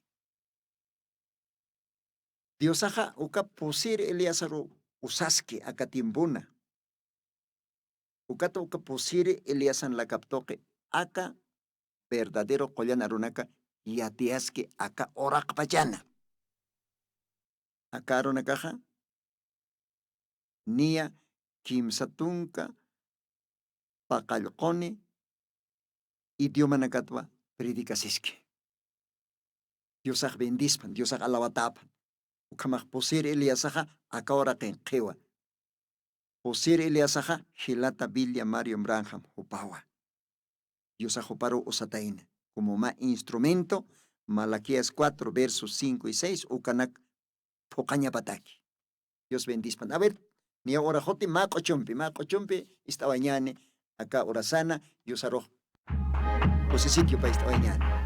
Diosaja uka posiri Eliasaro usaski aka timbuna ukata uka posiri Eliasan la kaptoke aka verdadero kolyan arunaka yatiaski aka orak pachana. Aka arunakaja nia kimsatunka pakalkoni idioma nakatwa predicasiski. Diosaj bendispan, Diosaj alawatapan. Ukamaj posir Eliasaja aka oraken kewa. Posir Eliasaja Gilata Villa Mario Branham Upawa. Diosaj uparo usataina. Como más instrumento, Malaquías 4, versos 5 y 6, ukanak pokaña pataki. Dios bendispan. A ver, ni ahora jote mako chumpi, esta bañane, acá orasana, Dios arroz. Pues ese sitio para esta bañane.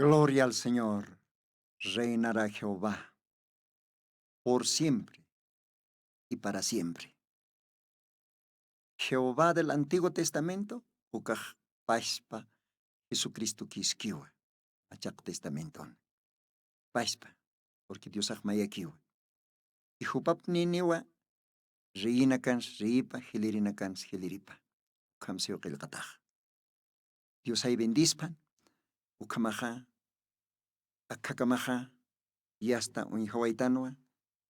Gloria al Señor. Reinará Jehová por siempre y para siempre. Jehová del Antiguo Testamento, ukaj paspa Jesucristo kiskiwa, achak testamento. Paspa, porque Dios mayakiwa. Y jupap niniwa, reina kans reipa, hilirina kans hiliripa. Ukamseo qilqataj. Dios ay bendispan, ukamaja, akakamaja, y hasta un hawaitanwa,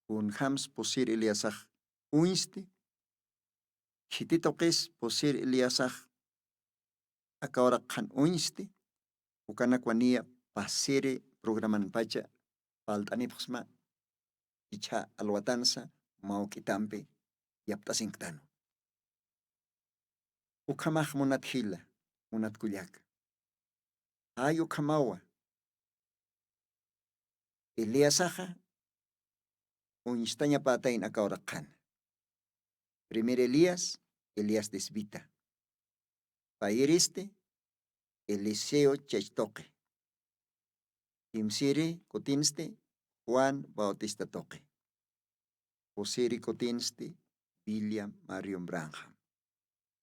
un hams posir eliasaj uinste, hitito qis posir eliasaj akawara kan uinste, ukanakwania pasere programan pacha, paltanipsma, icha alwatansa, maukitampe, yaptasinktano. Ukamaj munat hila, munat kuyak. Ay ukamawa, eliasaja, uinstaña patain akawara kan. Primer Elías, Elías desvita. Pairiste, Eliseo chechtoque. Imsiri cotinste, Juan Bautista toque. Posiri cotinste, William Marion Branham.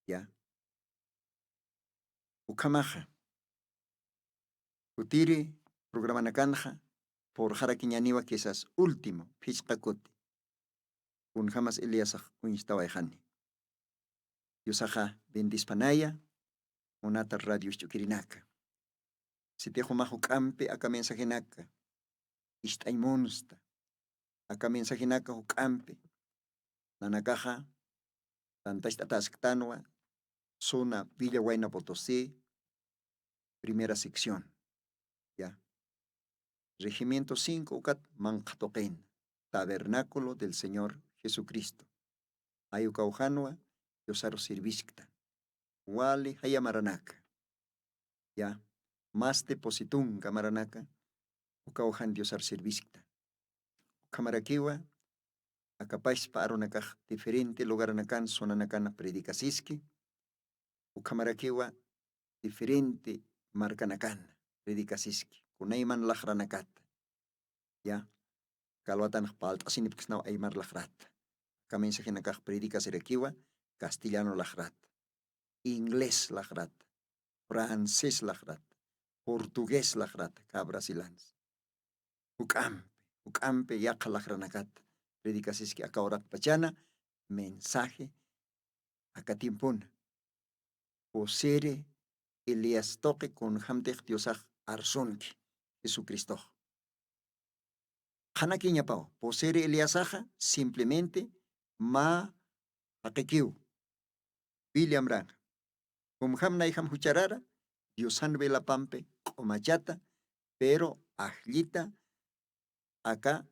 ¿Ya? Ukamaja. Utiri, programa nakanja, por jaraquiñaniwa que esas último, pichkakuti. Un jamás Elías unistaba ejani. Yosaja bendispanaya, unata radio chukirinaka. Si te majo campe, acá mensajenaka. Istay monsta. Acá mensajenaka campe. Nanakaja, tantasta tasctanua, zona Villa Huayna Potosí, primera sección. Ya. Regimiento 5, ucat Manjatoquen, tabernáculo del Señor Jesucristo. Ayucaujanua, Yosaro Sirvishkta. Wali Hayamaranaka. Ya. Más depositun Kamaranaka. Ucaujan Diosar Sirvishkta. Kamarakiwa, acapaz para una diferente lugar nakan, zona nakana predicasiski. Ukamarakiwa, diferente marca nakan, predicasiski. Kunaiman lahranakat. Ya. Kalwatan palt asinipksnaw aymar lahrat. Kamensaje nakaj predicasirakiwa, castellano lahrat. Inglés lahrat. Francés lahrat. Portugués lahrat. Cabrasilans. Ukampe yaqa lahranakat. Predicasiski akaurat pachana, mensaje akatimpuna. Posere Elías toque con hamtech diosaj arsonki, Jesucristo. Hanakiña pao, posere Eliasaja, simplemente ma hakekiu. William Brang. Ham naiham hucharara, diosan vela pampe, omachata, pero ajlita, acá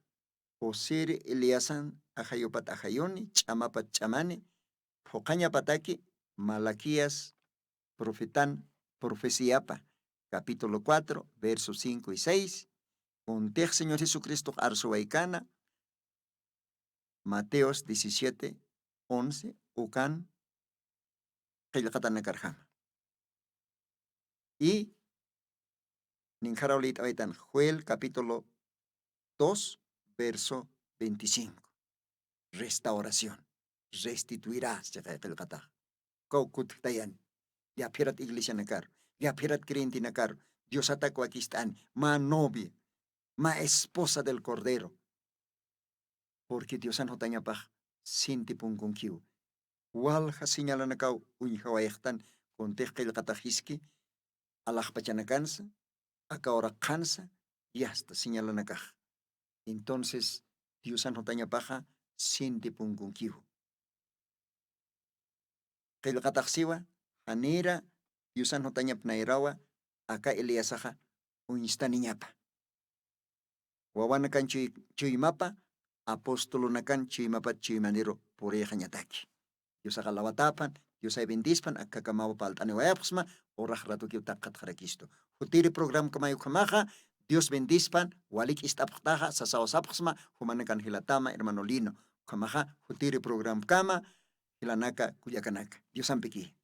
posere Eliasan ajayopat ajayoni, chamapat chamane, hocaña pataki, Malaquías, profeciapa, capítulo 4, versos 5 y 6. Contej Señor Jesucristo arzoaicana, Mateos 17, 11, ucan, Nakarhama. Y Ninjaraulit Aitan, Joel capítulo 2, verso 25. Restauración. Restituirás, Kaukut Tayan. Ya pirat iglesia nakar. Ya pirat creyente nakar. Dios atacó aquí están. Ma novia. Ma esposa del Cordero. Porque Dios anotaña paj. Sinti punkunkiu. Walja señalanakau. Unjawaektan. Contejkel katajiski. Alajpachanakansa. Akaora kansa. Y hasta señalanakaj. Entonces, Dios anotaña paja. Sinti punkunkiu. Kelkataxiwa. Anera. Dios anotaña pnairawa. Acá Eliasaja. Unistaniñapa. Wawanakan chuymapa, apóstolo nakan chuymapa chuymanero por ejañataki. Dios agalawatapan, Dios ay bendispan, akakamawa paltane wayapsma, oraj rato kiw takat jarakisto. Jutiri program kamayo kamaja, Dios bendispan, walik istaptaja, sasawasapsma, humanakan hilatama, hermano Lino. Kamaja, jutiri program kama, hilanaka, kuyakanaka. Dios ampiki.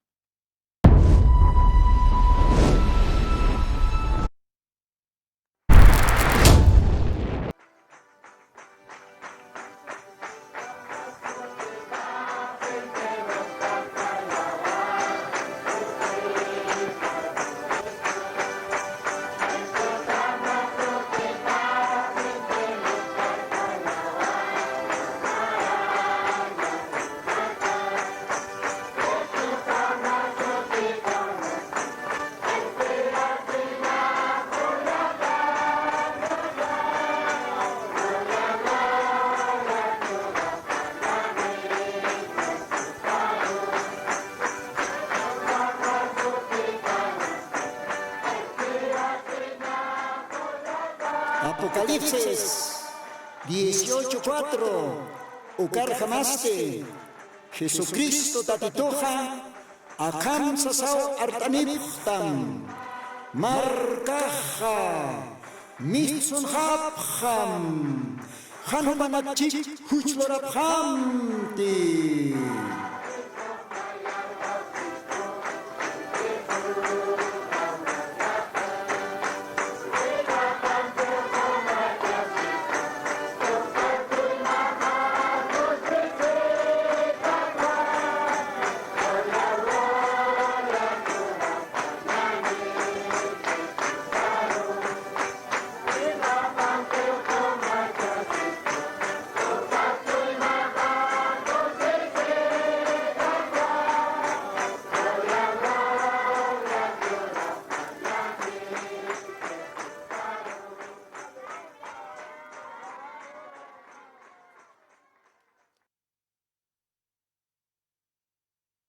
Apocalipsis 18:4. Ukar jamaste. Jesucristo tatitoja. Akam sasao artaniptam. Markaja. Mitsun hapjam. Hanumanachik huchlorabhamti.